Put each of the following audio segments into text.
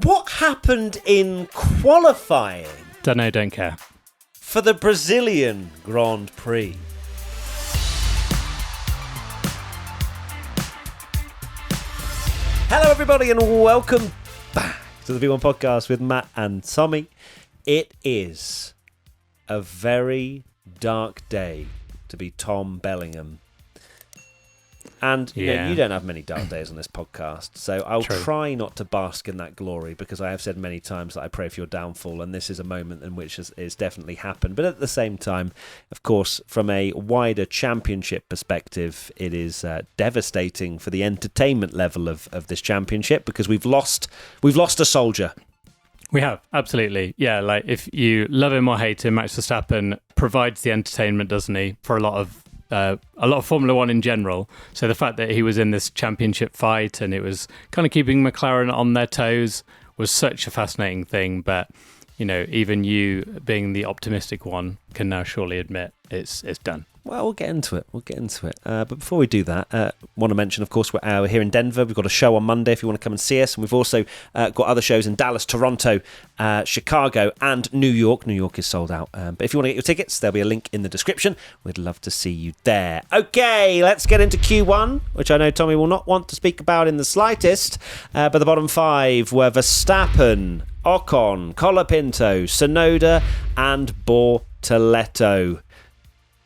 What happened in qualifying? Don't know, don't care. For the Brazilian Grand Prix. Hello everybody and welcome back to the V1 Podcast with Matt and Tommy. It is a very dark day to be Tom Bellingham. And you know, you don't have many dark days on this podcast, so I'll try not to bask in that glory, because I have said many times that I pray for your downfall, and this is a moment in which it's definitely happened. But at the same time, of course, from a wider championship perspective, it is devastating for the entertainment level of this championship, because we've lost a soldier. We have, absolutely. Yeah, like if you love him or hate him, Max Verstappen provides the entertainment, doesn't he, for a lot of Formula One in general. So the fact that he was in this championship fight and it was kind of keeping McLaren on their toes was such a fascinating thing. But, you know, even you, being the optimistic one, can now surely admit it's done. Well, we'll get into it. But before we do that, want to mention, of course, we're here in Denver. We've got a show on Monday if you want to come and see us. And we've also got other shows in Dallas, Toronto, Chicago, and New York. New York is sold out. But if you want to get your tickets, there'll be a link in the description. We'd love to see you there. Okay, let's get into Q1, which I know Tommy will not want to speak about in the slightest. But the bottom five were Verstappen, Ocon, Colapinto, Tsunoda, and Bortoleto.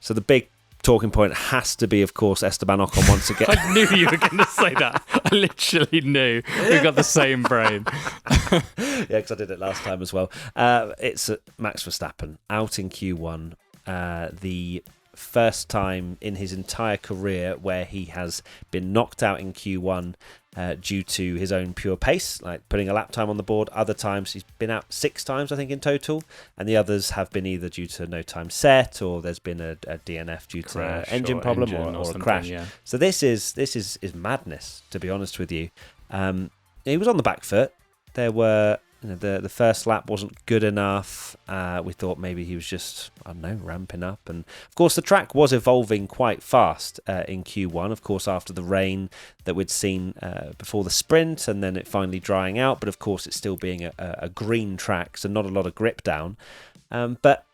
So the big talking point has to be, of course, Esteban Ocon once again. I knew you were going to say that. I literally knew. We've got the same brain. Yeah, because I did it last time as well. It's Max Verstappen out in Q1. The first time in his entire career where he has been knocked out in Q1 due to his own pure pace, like putting a lap time on the board. Other times he's been out 6 times, I think, in total, and the others have been either due to no time set, or there's been a DNF due to an engine problem or a crash. Yeah. So this is madness, to be honest with you. He was on the back foot. There were, the first lap wasn't good enough. We thought maybe he was just, ramping up. And of course, the track was evolving quite fast in Q1, of course, after the rain that we'd seen before the sprint, and then it finally drying out. But of course, it's still being a green track, so not a lot of grip down. But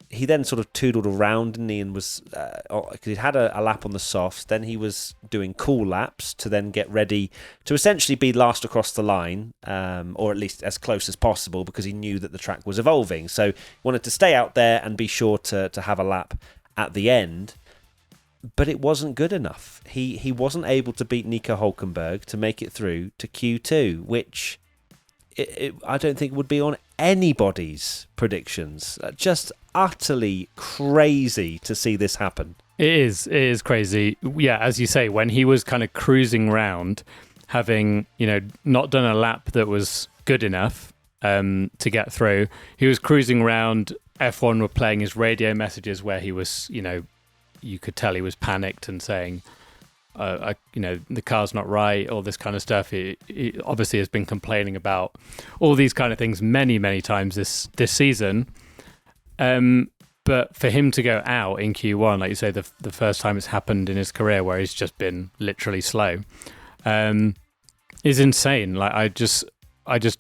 he then sort of tootled around, and was because he'd had a lap on the softs. Then he was doing cool laps to then get ready to essentially be last across the line, or at least as close as possible, because he knew that the track was evolving. So he wanted to stay out there and be sure to have a lap at the end. But it wasn't good enough. He wasn't able to beat Nico Hülkenberg to make it through to Q2, which I don't think would be on anybody's predictions. Just utterly crazy to see this happen. It is crazy. Yeah, as you say, when he was kind of cruising round, having, not done a lap that was good enough to get through, he was cruising around. F1 were playing his radio messages where he was, you could tell he was panicked and saying, the car's not right, all this kind of stuff. He obviously has been complaining about all these kind of things many, many times this season. But for him to go out in Q1, like you say, the first time it's happened in his career where he's just been literally slow, is insane. Like I just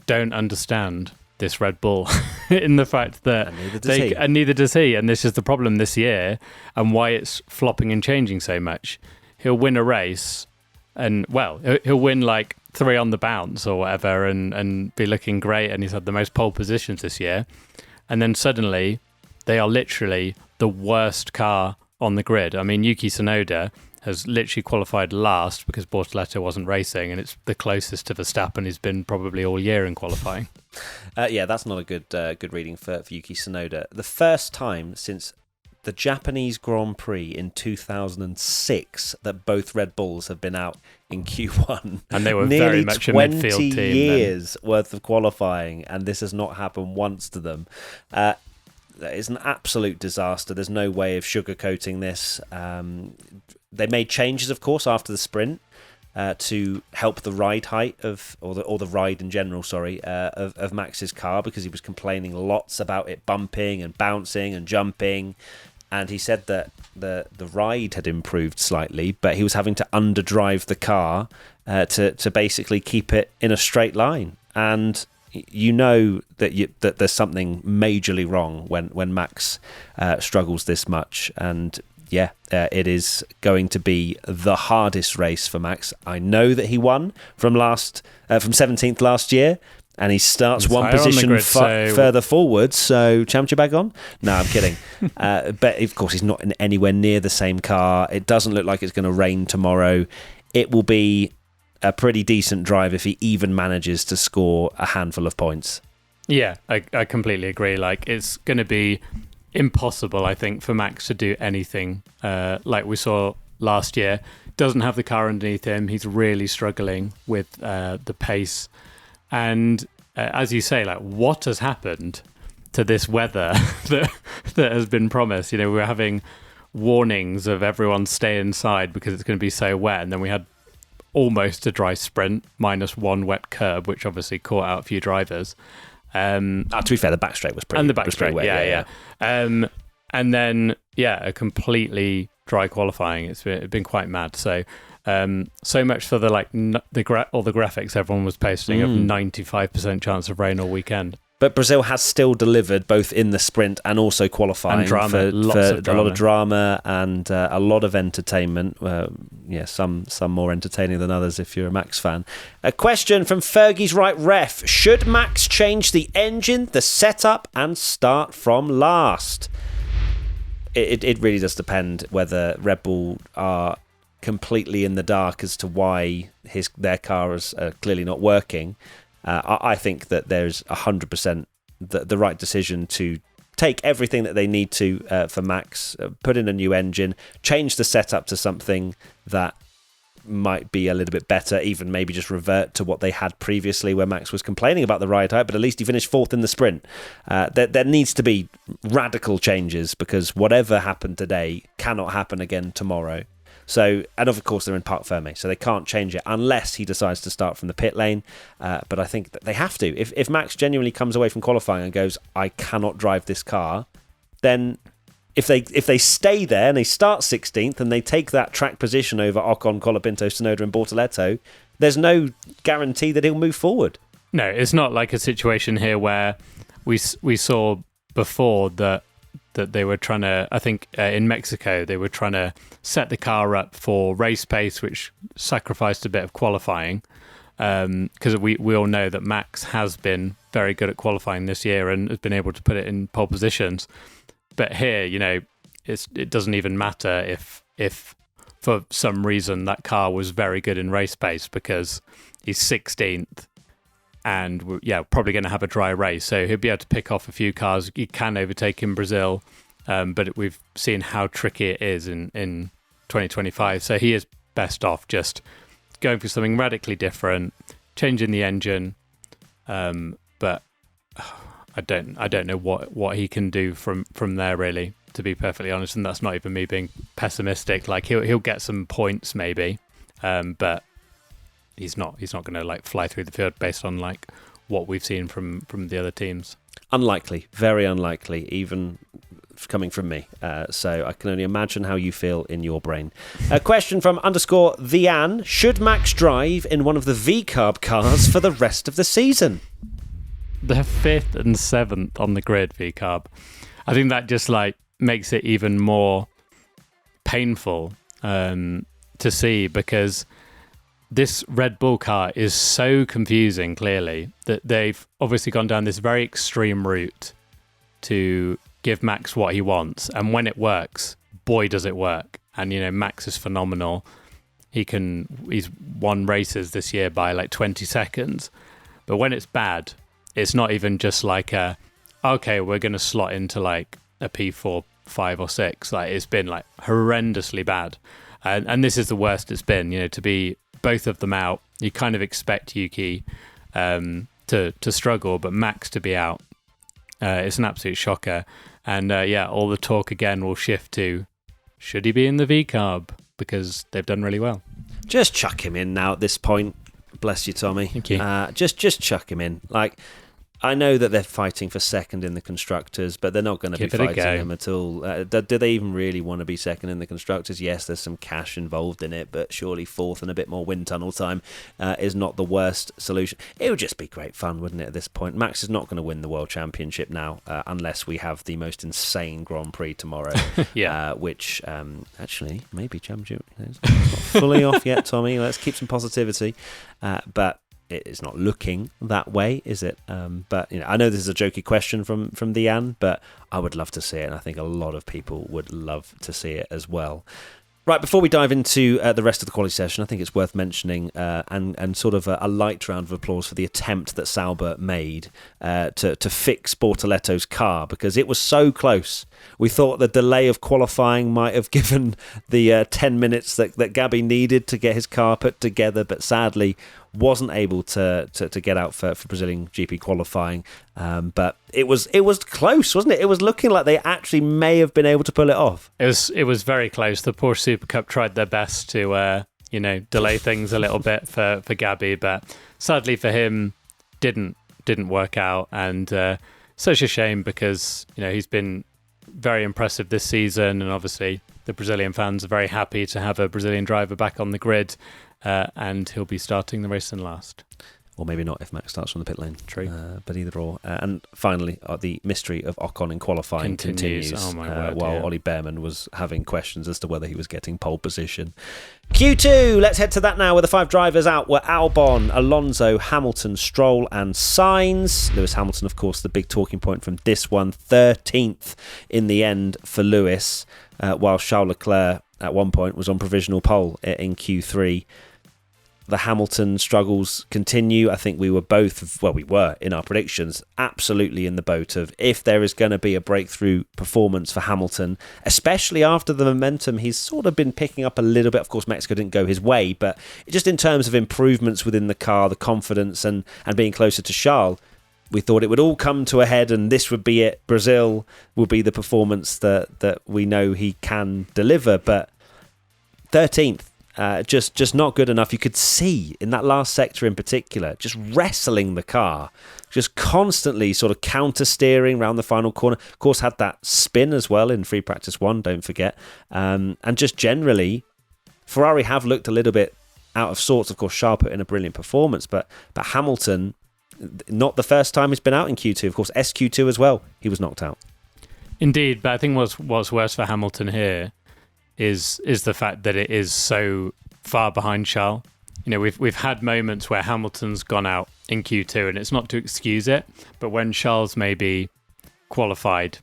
don't understand this Red Bull in the fact that neither does he. And this is the problem this year, and why it's flopping and changing so much. He'll win a race and, he'll win like 3 on the bounce or whatever and be looking great, and he's had the most pole positions this year. And then suddenly they are literally the worst car on the grid. I mean, Yuki Tsunoda has literally qualified last because Bortoleto wasn't racing, and it's the closest to Verstappen he's been probably all year in qualifying. That's not a good reading for Yuki Tsunoda. The first time since the Japanese Grand Prix in 2006 that both Red Bulls have been out in Q1. And they were very much a midfield team. 20 years worth of qualifying, and this has not happened once to them. That is an absolute disaster. There's no way of sugarcoating this. They made changes, of course, after the sprint to help the ride height or the ride in general, of Max's car, because he was complaining lots about it bumping and bouncing and jumping. And he said that the ride had improved slightly, but he was having to underdrive the car to basically keep it in a straight line. And you know that there's something majorly wrong when Max struggles this much. And it is going to be the hardest race for Max. I know that he won from 17th last year, and he starts one position further forward. So, championship bag on? No, I'm kidding. But of course, he's not in anywhere near the same car. It doesn't look like it's going to rain tomorrow. It will be a pretty decent drive if he even manages to score a handful of points. Yeah, I completely agree. Like, it's going to be impossible, I think, for Max to do anything like we saw last year. Doesn't have the car underneath him. He's really struggling with the pace. And as you say, like, what has happened to this weather that has been promised? You know, we were having warnings of everyone stay inside because it's going to be so wet, and then we had almost a dry sprint minus one wet curb, which obviously caught out a few drivers. To be fair, the back straight was pretty, and the back straight, wet. Yeah. And then a completely dry qualifying. It's been quite mad. So much for the graphics everyone was posting of 95% chance of rain all weekend. But Brazil has still delivered both in the sprint and also qualifying and drama, for drama. a lot of drama and a lot of entertainment. Some more entertaining than others if you're a Max fan. A question from Fergie's Right Ref. Should Max change the engine, the setup, and start from last? It really does depend whether Red Bull are completely in the dark as to why their car is clearly not working. I think that there's 100% the right decision to take everything that they need to for Max, put in a new engine, change the setup to something that might be a little bit better, even maybe just revert to what they had previously where Max was complaining about the ride height, but at least he finished fourth in the sprint. There needs to be radical changes because whatever happened today cannot happen again tomorrow. So, and of course, they're in Parc Fermé, so they can't change it unless he decides to start from the pit lane. But I think that they have to. If Max genuinely comes away from qualifying and goes, I cannot drive this car, then if they stay there and they start 16th and they take that track position over Ocon, Colapinto, Tsunoda and Bortoletto, there's no guarantee that he'll move forward. No, it's not like a situation here where we saw before that they were trying to, I think in Mexico, they were trying to set the car up for race pace, which sacrificed a bit of qualifying. Because we all know that Max has been very good at qualifying this year and has been able to put it in pole positions. But here, you know, it doesn't even matter if for some reason that car was very good in race pace because he's 16th. And probably going to have a dry race. So he'll be able to pick off a few cars. He can overtake in Brazil, but we've seen how tricky it is in 2025. So he is best off just going for something radically different, changing the engine. But I don't know what he can do from there, really, to be perfectly honest. And that's not even me being pessimistic. Like he'll get some points maybe, but he's not going to like fly through the field based on like what we've seen from the other teams. Unlikely, very unlikely, even coming from me. So I can only imagine how you feel in your brain. A question from _Vian. Should Max drive in one of the V-Carb cars for the rest of the season? They're 5th and 7th on the grid, V-Carb. I think that just like makes it even more painful to see because this Red Bull car is so confusing, clearly, that they've obviously gone down this very extreme route to give Max what he wants. And when it works, boy, does it work. And, you know, Max is phenomenal. He's won races this year by like 20 seconds. But when it's bad, it's not even just like okay, we're going to slot into like a P4, 5 or 6. Like it's been like horrendously bad. And this is the worst it's been, you know, to be both of them out. You kind of expect Yuki to struggle, but Max to be out. It's an absolute shocker. And all the talk again will shift to, should he be in the V-Carb? Because they've done really well. Just chuck him in now at this point. Bless you, Tommy. Thank you. Just chuck him in. Like, I know that they're fighting for second in the Constructors, but they're not going to be fighting them at all. Do they even really want to be second in the Constructors? Yes, there's some cash involved in it, but surely fourth and a bit more wind tunnel time is not the worst solution. It would just be great fun, wouldn't it, at this point? Max is not going to win the World Championship now, unless we have the most insane Grand Prix tomorrow, which actually, maybe championship. It's not fully off yet, Tommy. Let's keep some positivity. But it's not looking that way, is it? But I know this is a jokey question from Deanne, but I would love to see it, and I think a lot of people would love to see it as well. Right, before we dive into the rest of the quality session, I think it's worth mentioning and sort of a light round of applause for the attempt that Sauber made to fix Bortoletto's car, because it was so close. We thought the delay of qualifying might have given the 10 minutes that Gabby needed to get his car put together, but sadly wasn't able to get out for Brazilian GP qualifying. But it was close, wasn't it? It was looking like they actually may have been able to pull it off. It was very close. The Porsche Super Cup tried their best to delay things a little bit for Gabby, but sadly for him didn't work out, and such a shame, because he's been very impressive this season, and obviously the Brazilian fans are very happy to have a Brazilian driver back on the grid, and he'll be starting the race in last. Or maybe not if Max starts from the pit lane. True. But either or. And finally, the mystery of Ocon in qualifying continues Oh my word, while Ollie Behrman was having questions as to whether he was getting pole position. Q2, let's head to that now, where the 5 drivers out were Albon, Alonso, Hamilton, Stroll and Sainz. Lewis Hamilton, of course, the big talking point from this one, 13th in the end for Lewis, while Charles Leclerc at one point was on provisional pole in Q3. The Hamilton struggles continue. I think we were in our predictions, absolutely in the boat of, if there is going to be a breakthrough performance for Hamilton, especially after the momentum he's sort of been picking up a little bit. Of course, Mexico didn't go his way, but just in terms of improvements within the car, the confidence and being closer to Charles, we thought it would all come to a head and this would be it. Brazil will be the performance that we know he can deliver, but 13th. Just not good enough. You could see in that last sector in particular, just wrestling the car, just constantly sort of counter steering around the final corner. Of course, had that spin as well in free practice 1, don't forget. And just generally, Ferrari have looked a little bit out of sorts. Of course, Charles put in a brilliant performance, but Hamilton, not the first time he's been out in Q2. Of course, SQ2 as well, he was knocked out. Indeed, but I think what's worse for Hamilton here is the fact that it is so far behind Charles. We've had moments where Hamilton's gone out in Q2, and it's not to excuse it, but when Charles maybe qualified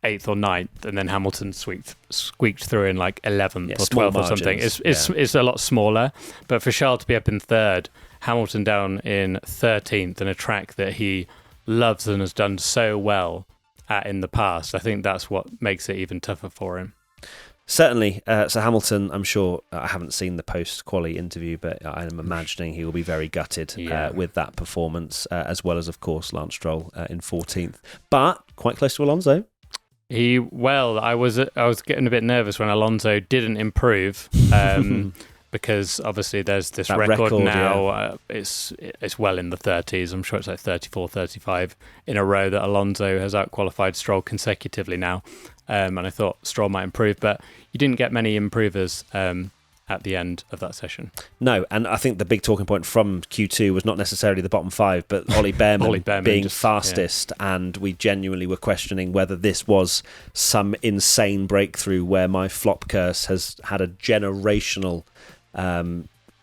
8th or 9th, and then Hamilton squeaked through in like 11th or 12th or something, it's a lot smaller. But for Charles to be up in 3rd, Hamilton down in 13th, in a track that he loves and has done so well at in the past, I think that's what makes it even tougher for him. Certainly. So Hamilton, I'm sure, I haven't seen the post-quali interview, but I'm imagining he will be very gutted with that performance, as well as, of course, Lance Stroll in 14th. But quite close to Alonso. I was getting a bit nervous when Alonso didn't improve, because obviously there's this record now. It's well in the 30s. I'm sure it's like 34, 35 in a row that Alonso has outqualified Stroll consecutively now. And I thought Stroll might improve, but you didn't get many improvers at the end of that session. No, and I think the big talking point from Q2 was not necessarily the bottom 5, but Ollie Behrman being fastest, and we genuinely were questioning whether this was some insane breakthrough where my flop curse has had a generational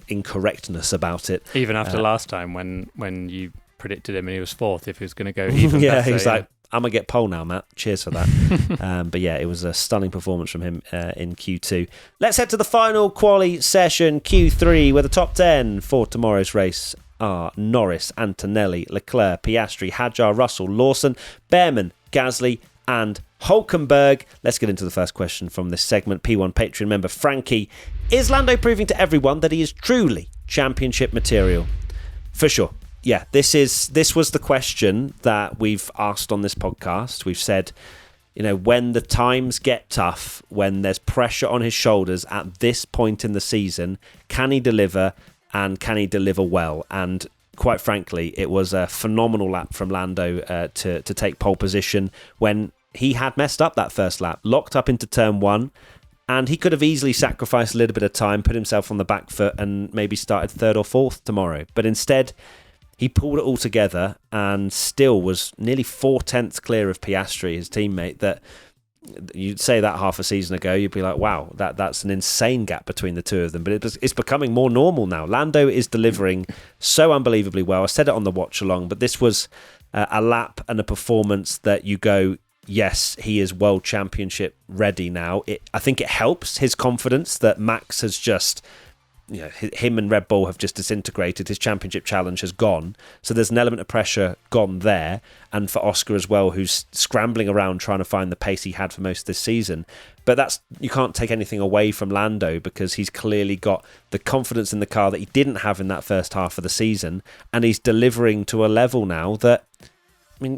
incorrectness about it. Even after last time when you predicted him and he was 4th, if he was going to go even better. He's like, I'm going to get pole now, Matt. Cheers for that. But yeah, it was a stunning performance from him in Q2. Let's head to the final quali session, Q3, where the top 10 for tomorrow's race are Norris, Antonelli, Leclerc, Piastri, Hadjar, Russell, Lawson, Behrman, Gasly and Hülkenberg. Let's get into the first question from this segment. P1 Patreon member Frankie. Is Lando proving to everyone that he is truly championship material? For sure. Yeah, this was the question that we've asked on this podcast. We've said, when the times get tough, when there's pressure on his shoulders at this point in the season, can he deliver and can he deliver well? And quite frankly, it was a phenomenal lap from Lando to take pole position when he had messed up that first lap, locked up into turn 1, and he could have easily sacrificed a little bit of time, put himself on the back foot, and maybe started 3rd or 4th tomorrow. But instead, he pulled it all together and still was nearly 4/10 clear of Piastri, his teammate. That you'd say that half a season ago, you'd be like, wow, that's an insane gap between the two of them. But it's becoming more normal now. Lando is delivering so unbelievably well. I said it on the watch along, but this was a lap and a performance that you go, yes, he is world championship ready now. I think it helps his confidence that Max has just, him and Red Bull have just disintegrated. His championship challenge has gone. So there's an element of pressure gone there. And for Oscar as well, who's scrambling around trying to find the pace he had for most of this season. But you can't take anything away from Lando because he's clearly got the confidence in the car that he didn't have in that first half of the season. And he's delivering to a level now that,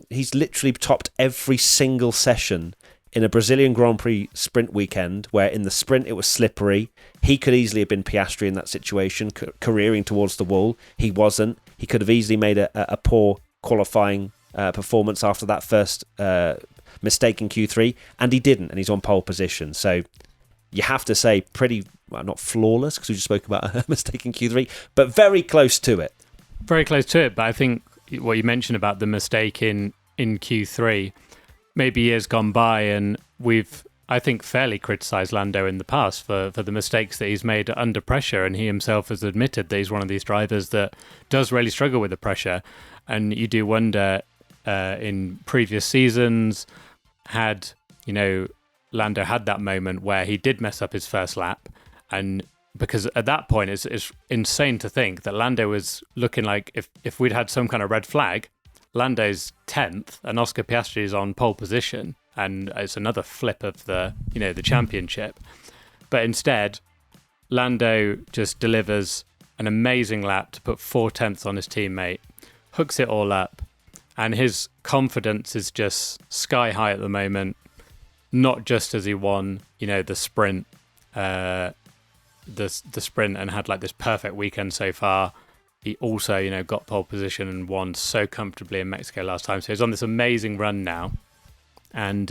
he's literally topped every single session in a Brazilian Grand Prix sprint weekend, where in the sprint it was slippery. He could easily have been Piastri in that situation, careering towards the wall. He wasn't. He could have easily made a poor qualifying performance after that first mistake in Q3, and he didn't, and he's on pole position. So you have to say not flawless, because we just spoke about a mistake in Q3, but very close to it. Very close to it, but I think what you mentioned about the mistake in Q3, maybe years gone by, and we've, I think, fairly criticised Lando in the past for the mistakes that he's made under pressure, and he himself has admitted that he's one of these drivers that does really struggle with the pressure. And you do wonder, in previous seasons, had Lando had that moment where he did mess up his first lap, and because at that point it's insane to think that Lando was looking like if we'd had some kind of red flag, Lando's 10th and Oscar Piastri is on pole position, and it's another flip of the championship. But instead, Lando just delivers an amazing lap to put 4/10 on his teammate, hooks it all up, and his confidence is just sky high at the moment. Not just as he won, the sprint, the sprint, and had like this perfect weekend so far. He also, got pole position and won so comfortably in Mexico last time. So he's on this amazing run now, and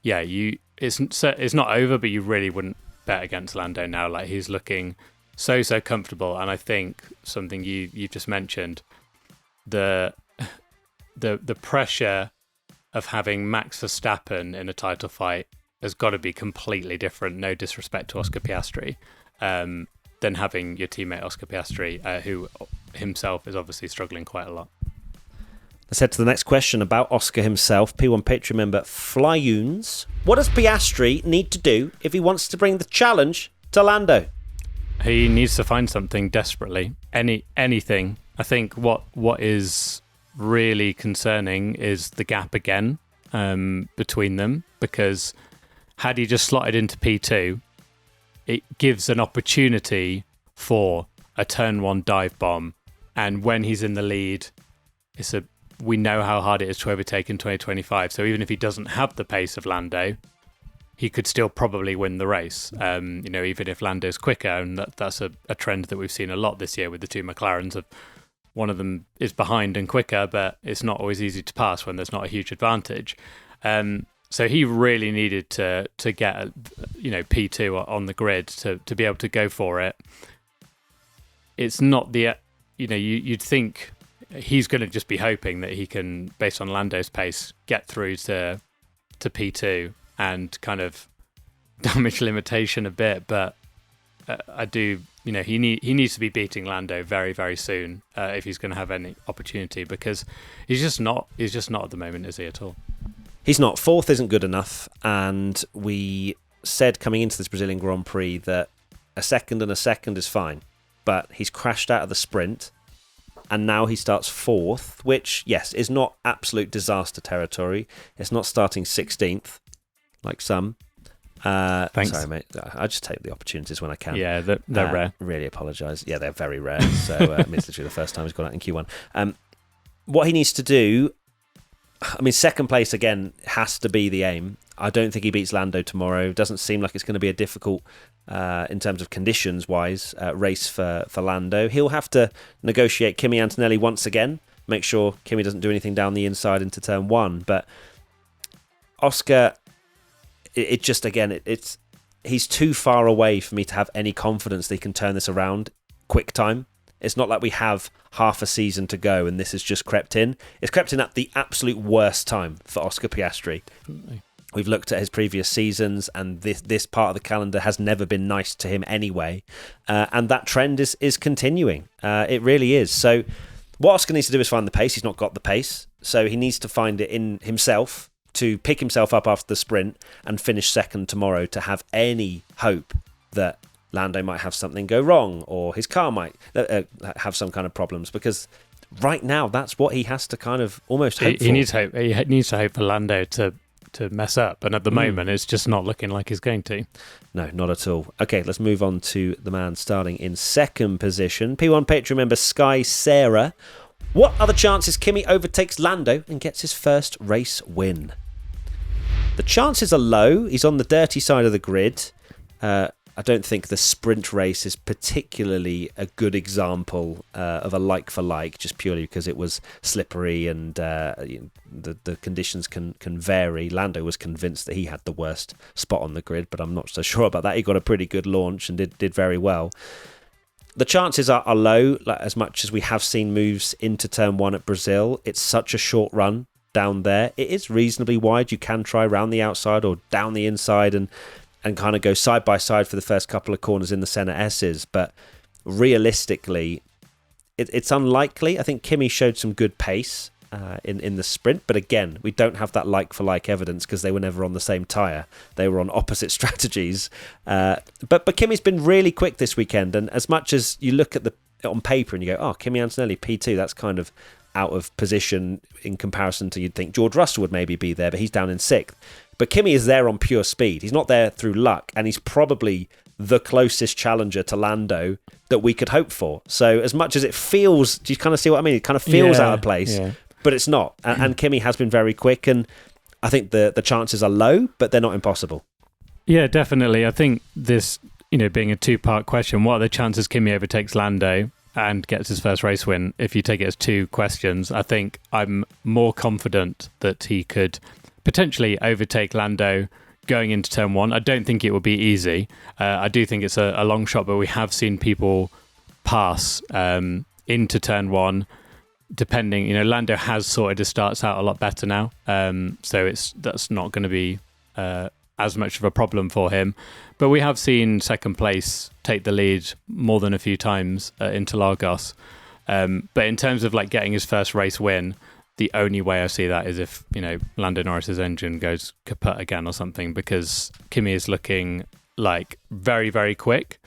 it's not over, but you really wouldn't bet against Lando now. Like, he's looking so comfortable, and I think something you've just mentioned, the pressure of having Max Verstappen in a title fight has got to be completely different. No disrespect to Oscar Piastri. Than having your teammate Oscar Piastri, who himself is obviously struggling quite a lot. Let's head to the next question about Oscar himself. P1 Patreon member Flyunes. What does Piastri need to do if he wants to bring the challenge to Lando? He needs to find something desperately. Anything. I think what is really concerning is the gap again between them, because had he just slotted into P2, it gives an opportunity for a turn 1 dive bomb. And when he's in the lead, we know how hard it is to overtake in 2025. So even if he doesn't have the pace of Lando, he could still probably win the race. Even if Lando's quicker, and that's a trend that we've seen a lot this year with the two McLarens. Of one of them is behind and quicker, but it's not always easy to pass when there's not a huge advantage. So he really needed to get P2 on the grid to be able to go for it. It's not you'd think he's going to just be hoping that he can, based on Lando's pace, get through to P2 and kind of damage limitation a bit. But he needs to be beating Lando very, very soon if he's going to have any opportunity, because he's just not at the moment, is he, at all? He's not. 4th isn't good enough, and we said coming into this Brazilian Grand Prix that a second is fine, but he's crashed out of the sprint, and now he starts 4th, which, yes, is not absolute disaster territory. It's not starting 16th, like some. Thanks. Sorry, mate. I just take the opportunities when I can. Yeah, they're rare. Really apologise. Yeah, they're very rare, so it's literally the first time he's gone out in Q1. What he needs to do... second place again has to be the aim. I don't think he beats Lando tomorrow. Doesn't seem like it's going to be a difficult, in terms of conditions-wise, race for Lando. He'll have to negotiate Kimi Antonelli once again, make sure Kimi doesn't do anything down the inside into turn 1. But Oscar, it just, again, he's too far away for me to have any confidence that he can turn this around quick time. It's not like we have half a season to go and this has just crept in. It's crept in at the absolute worst time for Oscar Piastri. We've looked at his previous seasons, and this part of the calendar has never been nice to him anyway. And that trend is continuing. It really is. So what Oscar needs to do is find the pace. He's not got the pace. So he needs to find it in himself to pick himself up after the sprint and finish second tomorrow to have any hope that Lando might have something go wrong or his car might have some kind of problems, because right now that's what he has to kind of almost hope for. He needs hope. He needs to hope for Lando to mess up, and at the moment it's just not looking like he's going to. No, not at all. Okay, let's move on to the man starting in second position. P1 Patreon member Sky Sarah. What are the chances Kimi overtakes Lando and gets his first race win? The chances are low. He's on the dirty side of the grid. I don't think the sprint race is particularly a good example of a like-for-like, just purely because it was slippery and the conditions can vary. Lando was convinced that he had the worst spot on the grid, but I'm not so sure about that. He got a pretty good launch and did very well. The chances are low, like, as much as we have seen moves into turn 1 at Brazil. It's such a short run down there. It is reasonably wide. You can try round the outside or down the inside and kind of go side by side for the first couple of corners in the Senna S's. But realistically, it's unlikely. I think Kimi showed some good pace in the sprint. But again, we don't have that like-for-like evidence because they were never on the same tyre. They were on opposite strategies. But Kimi's been really quick this weekend. And as much as you look at on paper and you go, oh, Kimi Antonelli, P2, that's kind of out of position in comparison to, you'd think George Russell would maybe be there, but he's down in 6th. But Kimi is there on pure speed. He's not there through luck, and he's probably the closest challenger to Lando that we could hope for. So as much as it feels, do you kind of see what I mean? It kind of feels out of place, but it's not. And Kimi has been very quick, and I think the chances are low, but they're not impossible. Yeah, definitely. I think this, being a two-part question, what are the chances Kimi overtakes Lando and gets his first race win? If you take it as two questions, I think I'm more confident that he could potentially overtake Lando going into turn 1. I don't think it will be easy. I do think it's a long shot, but we have seen people pass into turn 1, depending. Lando has sorted his starts out a lot better now, so that's not going to be as much of a problem for him. But we have seen second place take the lead more than a few times at Interlagos. But in terms of like getting his first race win, the only way I see that is if, Lando Norris's engine goes kaput again or something, because Kimi is looking like very, very quick,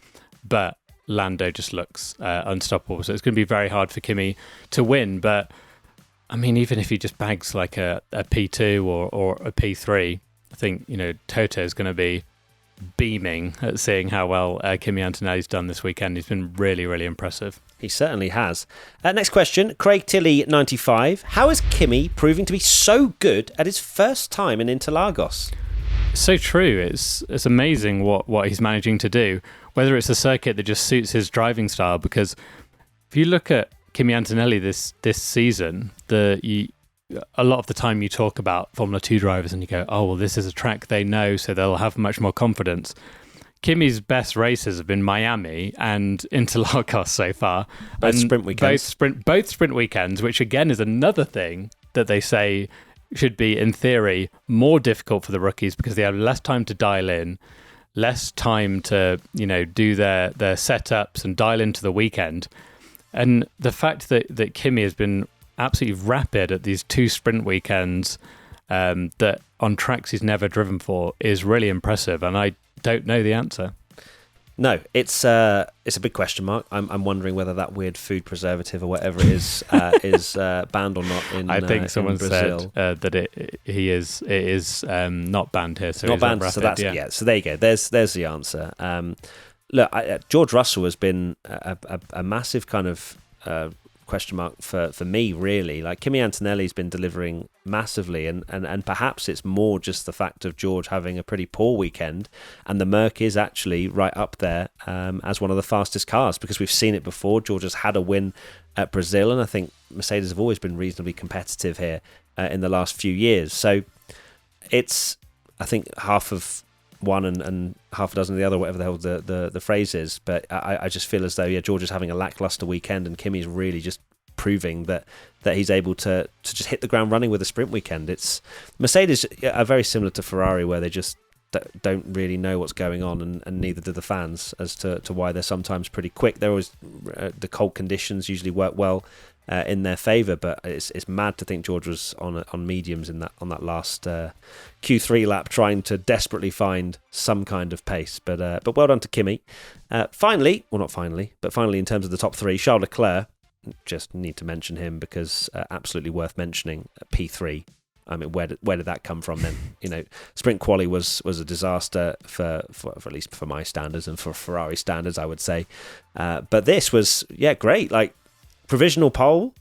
but Lando just looks unstoppable. So it's going to be very hard for Kimi to win. But I mean, even if he just bags like a P2 or a P3, I think, Toto is going to be beaming at seeing how well Kimi Antonelli's done this weekend. He's been really, really impressive. He certainly has. Next question, Craig Tilley, 95. How is Kimi proving to be so good at his first time in Interlagos? So true. It's amazing what he's managing to do, whether it's a circuit that just suits his driving style, because if you look at Kimi Antonelli this season, a lot of the time you talk about Formula 2 drivers and you go, oh, well, this is a track they know, so they'll have much more confidence. Kimi's best races have been Miami and Interlagos so far. Both sprint weekends. Both sprint weekends, which again is another thing that they say should be, in theory, more difficult for the rookies because they have less time to dial in, less time to, do their setups and dial into the weekend. And the fact that Kimi has been absolutely rapid at these 2 sprint weekends that on tracks he's never driven for is really impressive, and I don't know the answer. No, it's a big question mark. I'm wondering whether that weird food preservative or whatever it is banned or not in Brazil. I think someone said that it is not banned here. So not banned. So that's So there you go. There's the answer. Look, George Russell has been a massive kind of question mark for me, really. Like, Kimi Antonelli's been delivering massively, and perhaps it's more just the fact of George having a pretty poor weekend, and the Merc is actually right up there as one of the fastest cars, because we've seen it before. George has had a win at Brazil, and I think Mercedes have always been reasonably competitive here in the last few years. So it's, I think, half of one and half a dozen of the other, whatever the hell the phrase is. But I just feel as though, George is having a lackluster weekend, and Kimi's really just proving that he's able to just hit the ground running with a sprint weekend. It's Mercedes are very similar to Ferrari, where they just don't really know what's going on, and neither do the fans, as to why they're sometimes pretty quick. They're always the cold conditions usually work well in their favour, but it's mad to think George was on mediums on that last Q3 lap, trying to desperately find some kind of pace. But well done to Kimi. Finally in terms of the top three, Charles Leclerc. Just need to mention him because absolutely worth mentioning. P3. I mean, where did that come from then? Sprint quali was a disaster for at least for my standards and for Ferrari standards, I would say. But this was great. Like, provisional pole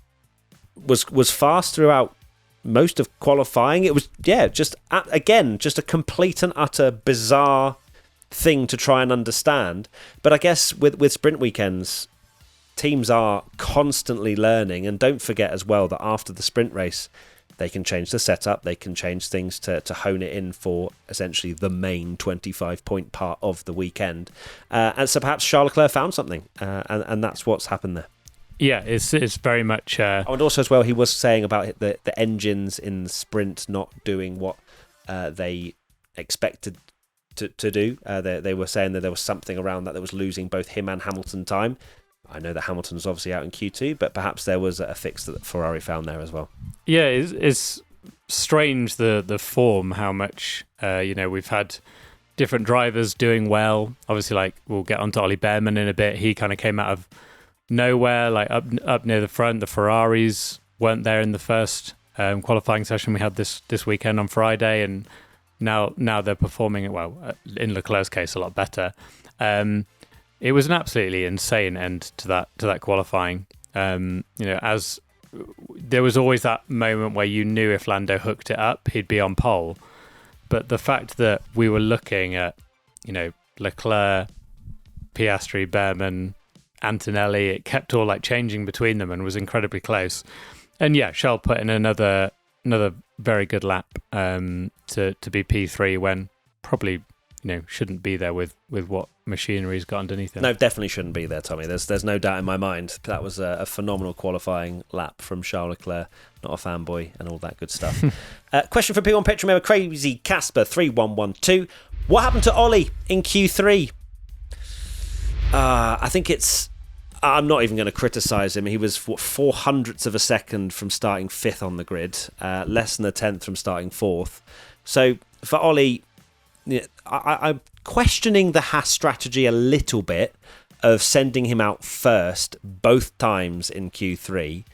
was fast throughout most of qualifying. It was just a complete and utter bizarre thing to try and understand. But I guess with sprint weekends, teams are constantly learning, and don't forget as well that after the sprint race, they can change the setup, they can change things to hone it in for essentially the main 25-point part of the weekend. And so perhaps Charles Leclerc found something, and that's what's happened there. Yeah, it's very much... And also as well, he was saying about the engines in the sprint not doing what they expected to do. They were saying that there was something around that was losing both him and Hamilton time. I know that Hamilton's obviously out in Q2, but perhaps there was a fix that Ferrari found there as well. Yeah, it's strange the form, how much we've had different drivers doing well. Obviously, like, we'll get onto Ollie Behrman in a bit. He kind of came out of nowhere, like up near the front. The Ferraris weren't there in the first qualifying session we had this weekend on Friday, and now they're performing well. In Leclerc's case, a lot better. It was an absolutely insane end to that qualifying. As there was always that moment where you knew if Lando hooked it up, he'd be on pole. But the fact that we were looking at, Leclerc, Piastri, Behrman, Antonelli, it kept all like changing between them and was incredibly close. And Charles put in another very good lap to be P3 when probably shouldn't be there with what machinery's got underneath it. No, definitely shouldn't be there, Tommy. There's no doubt in my mind. That was a phenomenal qualifying lap from Charles Leclerc, not a fanboy and all that good stuff. Question for P1 Petrol member Crazy Casper 3112. What happened to Ollie in Q3? I think I'm not even going to criticise him. He was 400ths of a second from starting 5th on the grid, less than a 10th from starting 4th. So for Ollie, I'm questioning the Haas strategy a little bit of sending him out first both times in Q3.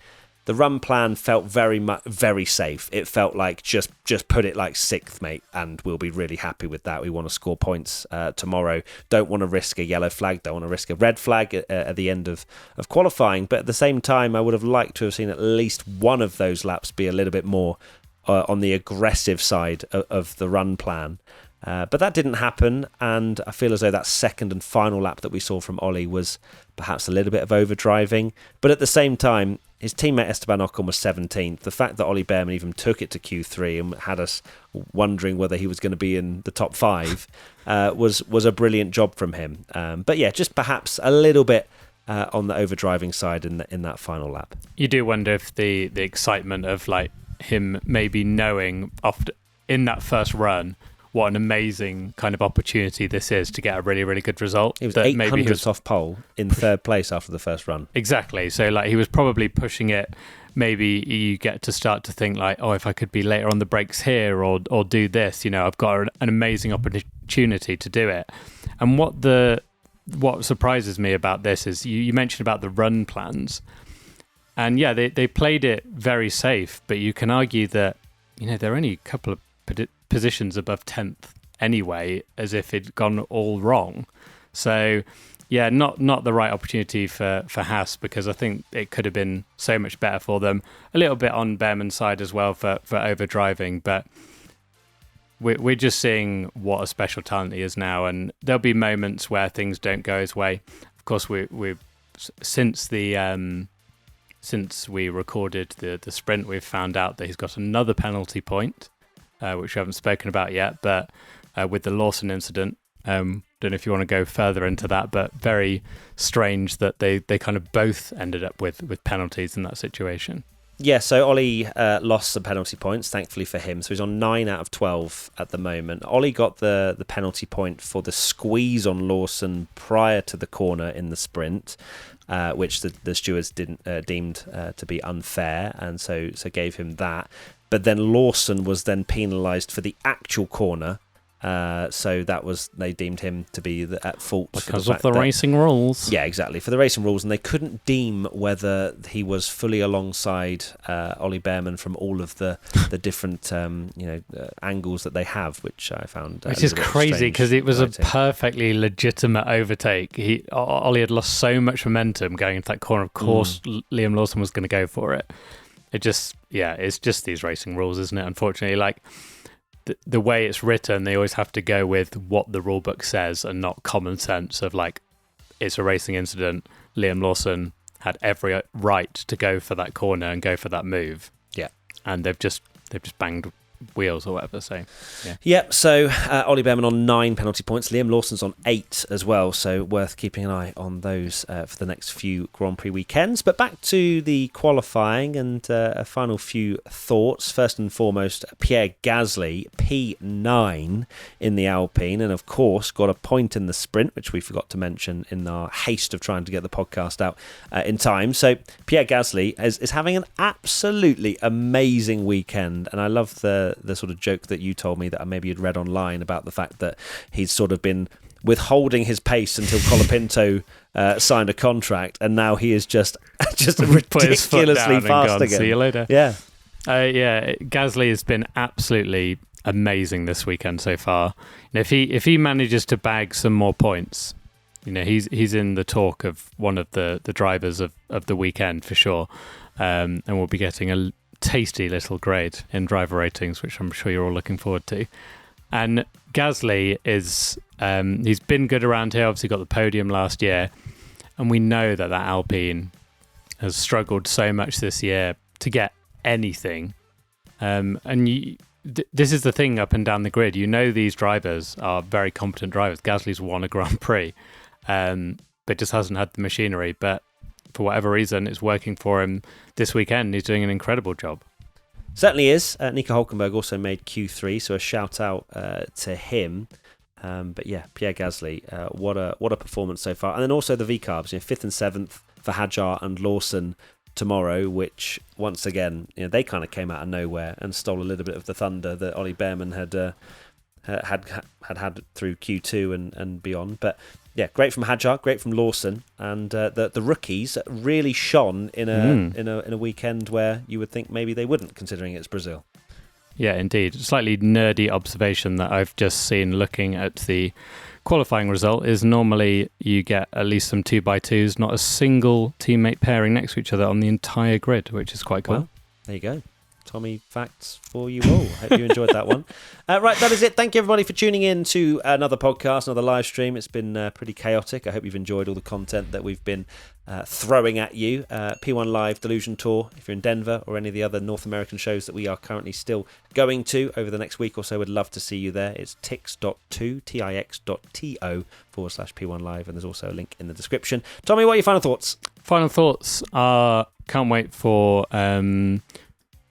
The run plan felt very safe. It felt like just put it like 6th, mate, and we'll be really happy with that. We want to score points tomorrow. Don't want to risk a yellow flag. Don't want to risk a red flag at the end of qualifying. But at the same time, I would have liked to have seen at least one of those laps be a little bit more on the aggressive side of the run plan. But that didn't happen, and I feel as though that second and final lap that we saw from Ollie was perhaps a little bit of overdriving. But at the same time, his teammate Esteban Ocon was 17th. The fact that Ollie Behrman even took it to Q3 and had us wondering whether he was going to be in the top 5 was a brilliant job from him. But just perhaps a little bit on the overdriving side in that final lap. You do wonder if the excitement of like him maybe knowing in that first run what an amazing kind of opportunity this is to get a really, really good result. He was 800ths off pole in 3rd place after the first run. Exactly. So like he was probably pushing it. Maybe you get to start to think like, oh, if I could be later on the brakes here or do this, I've got an amazing opportunity to do it. And what surprises me about this is you mentioned about the run plans. And they played it very safe, but you can argue that, they're only a couple of positions above 10th anyway, as if it'd gone all wrong. So yeah, not the right opportunity for Haas, because I think it could have been so much better for them. A little bit on Behrman's side as well for overdriving, but we're just seeing what a special talent he is now, and there'll be moments where things don't go his way. Of course, we've since we recorded the sprint, we've found out that he's got another penalty point, which we haven't spoken about yet, but with the Lawson incident. Don't know if you want to go further into that, but very strange that they kind of both ended up with penalties in that situation. Yeah, so Ollie lost some penalty points, thankfully for him. So he's on 9 out of 12 at the moment. Ollie got the penalty point for the squeeze on Lawson prior to the corner in the sprint, which the stewards deemed to be unfair, and so gave him that. But then Lawson was then penalised for the actual corner. So they deemed him to be at fault because of the racing rules. Yeah, exactly, for the racing rules, and they couldn't deem whether he was fully alongside Ollie Behrman from all of the different angles that they have, which I found which is crazy because it was a perfectly legitimate overtake. Ollie had lost so much momentum going into that corner. Of course, Liam Lawson was going to go for it. It's just these racing rules, isn't it? Unfortunately, like. The way it's written, they always have to go with what the rule book says and not common sense of like, it's a racing incident. Liam Lawson had every right to go for that corner and go for that move. Yeah. And they've just banged wheels or whatever. So, yeah. Yep. So Ollie Behrman on 9 penalty points. Liam Lawson's on 8 as well. So worth keeping an eye on those for the next few Grand Prix weekends. But back to the qualifying and a final few thoughts. First and foremost, Pierre Gasly, P9 in the Alpine, and of course got a point in the sprint, which we forgot to mention in our haste of trying to get the podcast out in time. So Pierre Gasly is having an absolutely amazing weekend, and I love the sort of joke that you told me that maybe you'd read online about the fact that he's sort of been withholding his pace until Colapinto signed a contract, and now he is just ridiculously fast again. See you later. Yeah. Gasly has been absolutely amazing this weekend so far. And if he manages to bag some more points, he's in the talk of one of the drivers of the weekend for sure, and we'll be getting a tasty little grade in driver ratings, which I'm sure you're all looking forward to. And Gasly is he's been good around here, obviously got the podium last year, and we know that Alpine has struggled so much this year to get anything, and this is the thing up and down the grid, these drivers are very competent drivers. Gasly's won a Grand Prix, but just hasn't had the machinery, but for whatever reason, it's working for him this weekend. He's doing an incredible job. Certainly is. Nico Hülkenberg also made Q3, so a shout out to him. But yeah, Pierre Gasly, what a performance so far. And then also the V-Carbs, 5th and 7th for Hadjar and Lawson tomorrow, which once again, they kind of came out of nowhere and stole a little bit of the thunder that Ollie Behrman had through Q2 and beyond. But yeah, great from Hadjar, great from Lawson, and the rookies really shone in a weekend where you would think maybe they wouldn't, considering it's Brazil. Yeah, indeed. Slightly nerdy observation that I've just seen looking at the qualifying result is normally you get at least some 2x2s, not a single teammate pairing next to each other on the entire grid, which is quite cool. Well, there you go. Tommy facts for you all. Hope you enjoyed that one. Right, that is it. Thank you everybody for tuning in to another podcast, another live stream. It's been pretty chaotic. I hope you've enjoyed all the content that we've been throwing at you. P1 Live Delusion Tour, if you're in Denver or any of the other North American shows that we are currently still going to over the next week or so, we'd love to see you there. It's tix.to, tix.to/P1 Live, and there's also a link in the description. Tommy, what are your final thoughts? Final thoughts are, can't wait for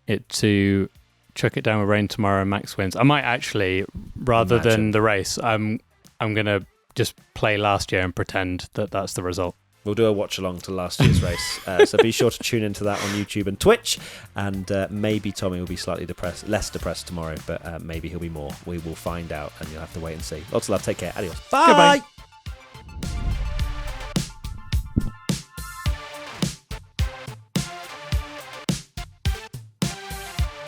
it to chuck it down with rain tomorrow and Max wins. I might actually, rather than the race, I'm going to just play last year and pretend that that's the result. We'll do a watch along to last year's race. So be sure to tune into that on YouTube and Twitch. And maybe Tommy will be slightly less depressed tomorrow, but maybe he'll be more. We will find out, and you'll have to wait and see. Lots of love. Take care. Adios. Bye. Goodbye.